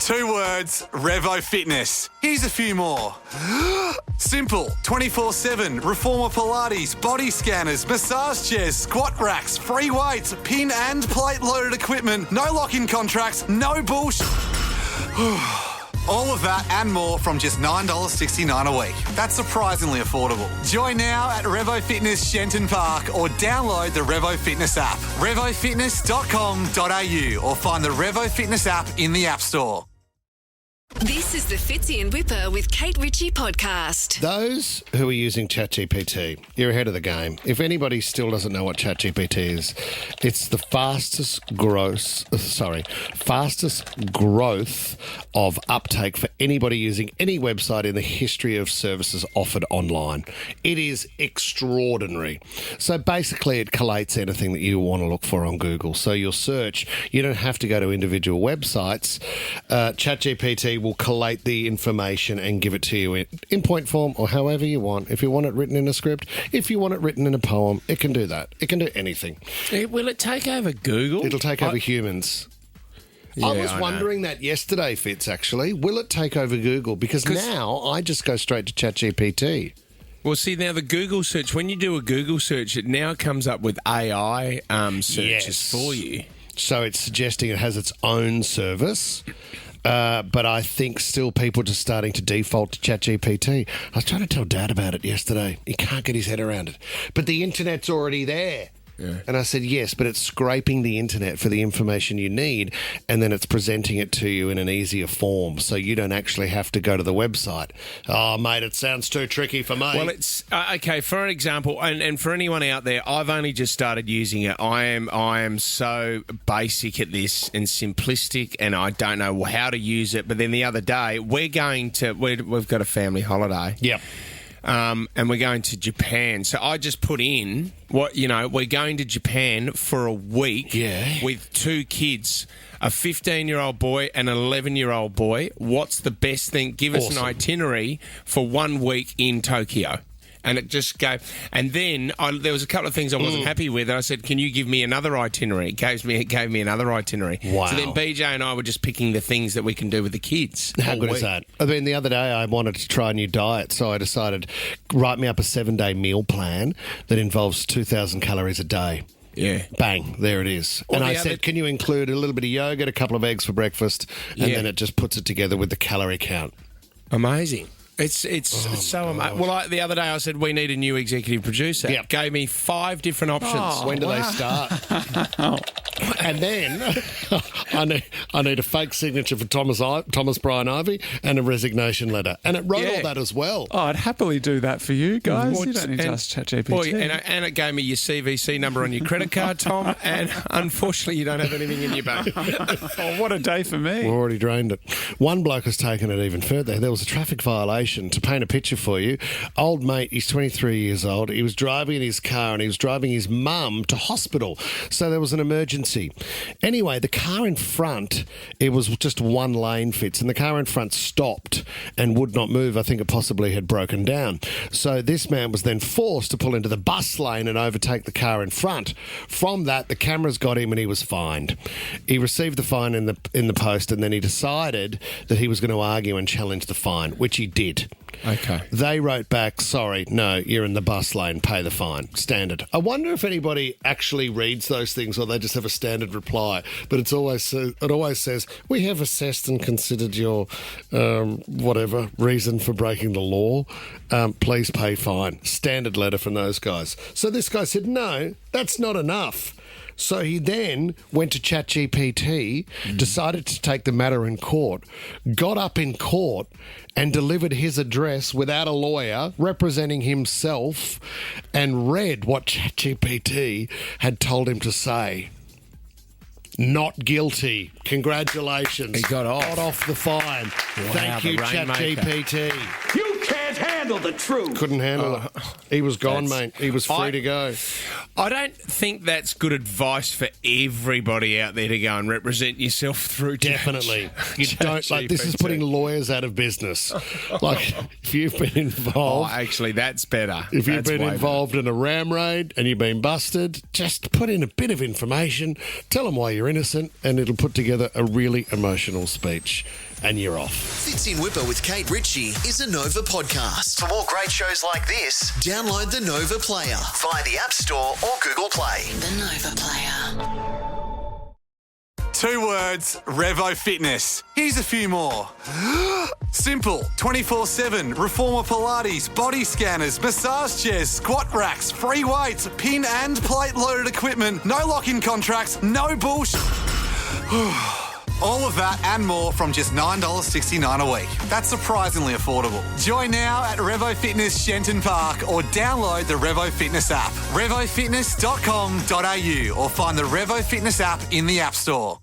2 words, Revo Fitness. Here's a few more. Simple, 24/7, reformer Pilates, body scanners, massage chairs, squat racks, free weights, pin and plate loaded equipment, no lock-in contracts, no bullshit. All of that and more from just $9.69 a week. That's surprisingly affordable. Join now at Revo Fitness Shenton Park or download the Revo Fitness app. RevoFitness.com.au or find the Revo Fitness app in the App Store. This is the Fitzy and Whipper with Kate Ritchie podcast. Those who are using ChatGPT, you're ahead of the game. If anybody still doesn't know what ChatGPT is, it's the fastest growth of uptake for anybody using any website in the history of services offered online. It is extraordinary. So basically it collates anything that you want to look for on Google. So your search, you don't have to go to individual websites. ChatGPT will collate the information and give it to you in point form or however you want. If you want it written in a script, if you want it written in a poem, it can do that. It can do anything. Will it take over Google? It'll take over humans. Yeah, I was wondering that yesterday, Fitz, actually. Will it take over Google? Because now I just go straight to ChatGPT. Well, see, now the Google search, when you do a Google search, it now comes up with AI searches for you. So it's suggesting it has its own service. But I think still people are just starting to default to ChatGPT. I was trying to tell Dad about it yesterday. He can't get his head around it. But the internet's already there. Yeah. And I said, yes, but it's scraping the internet for the information you need, and then it's presenting it to you in an easier form, so you don't actually have to go to the website. Oh, mate, it sounds too tricky for me. Well, it's okay. For an example, and for anyone out there, I've only just started using it. I am so basic at this and simplistic, and I don't know how to use it. But then the other day, we've got a family holiday. Yep. And we're going to Japan. So I just put in we're going to Japan for a week with 2 kids, a 15-year-old boy and an 11-year-old boy. What's the best thing? Give us an itinerary for 1 week in Tokyo. And it just gave... And then there was a couple of things I wasn't happy with. And I said, can you give me another itinerary? It gave me another itinerary. Wow. So then BJ and I were just picking the things that we can do with the kids. How good is that? I mean, the other day I wanted to try a new diet, so I decided, write me up a 7-day meal plan that involves 2,000 calories a day. Yeah. Bang, there it is. And I said, can you include a little bit of yogurt, a couple of eggs for breakfast, and then it just puts it together with the calorie count. Amazing. It's so amazing. Well, the other day I said we need a new executive producer. Yep. Gave me 5 different options. When do they start? And then I need a fake signature for Thomas Brian Ivey and a resignation letter. And it wrote all that as well. Oh, I'd happily do that for you guys. You don't need to ask ChatGPT. Well, and it gave me your CVC number on your credit card, Tom, and unfortunately you don't have anything in your bank. Oh, what a day for me. We already drained it. One bloke has taken it even further. There was a traffic violation. To paint a picture for you, old mate, he's 23 years old. He was driving in his car and he was driving his mum to hospital. So there was an emergency. Anyway, the car in front, it was just one lane, Fitz, and the car in front stopped and would not move. I think it possibly had broken down. So this man was then forced to pull into the bus lane and overtake the car in front. From that, the cameras got him and he was fined. He received the fine in the post, and then he decided that he was going to argue and challenge the fine, which he did. Okay. They wrote back, sorry, no, you're in the bus lane, pay the fine. Standard. I wonder if anybody actually reads those things or they just have a standard reply. But it always says, we have assessed and considered your reason for breaking the law. Please pay fine. Standard letter from those guys. So this guy said, no, that's not enough. So he then went to ChatGPT, decided to take the matter in court, got up in court and delivered his address without a lawyer, representing himself, and read what ChatGPT had told him to say. Not guilty. Congratulations. He got off. Got off the fine. Wow, Thank you, ChatGPT. You can't handle the truth. Couldn't handle it. He was gone, mate. He was free to go. I don't think that's good advice for everybody out there to go and represent yourself through. Definitely. You don't, like, this is putting lawyers out of business. Like, if you've been involved... Oh, actually, that's better. If you've been involved in a ram raid and you've been busted, just put in a bit of information, tell them why you're innocent, and it'll put together a really emotional speech. and you're off. Fits in Whipper with Kate Ritchie is a Nova podcast. For more great shows like this, download the Nova Player via the App Store or Google Play. The Nova Player. 2 words, Revo Fitness. Here's a few more. Simple, 24/7, reformer Pilates, body scanners, massage chairs, squat racks, free weights, pin and plate loaded equipment, no lock-in contracts, no bullshit. All of that and more from just $9.69 a week. That's surprisingly affordable. Join now at Revo Fitness Shenton Park or download the Revo Fitness app. RevoFitness.com.au or find the Revo Fitness app in the App Store.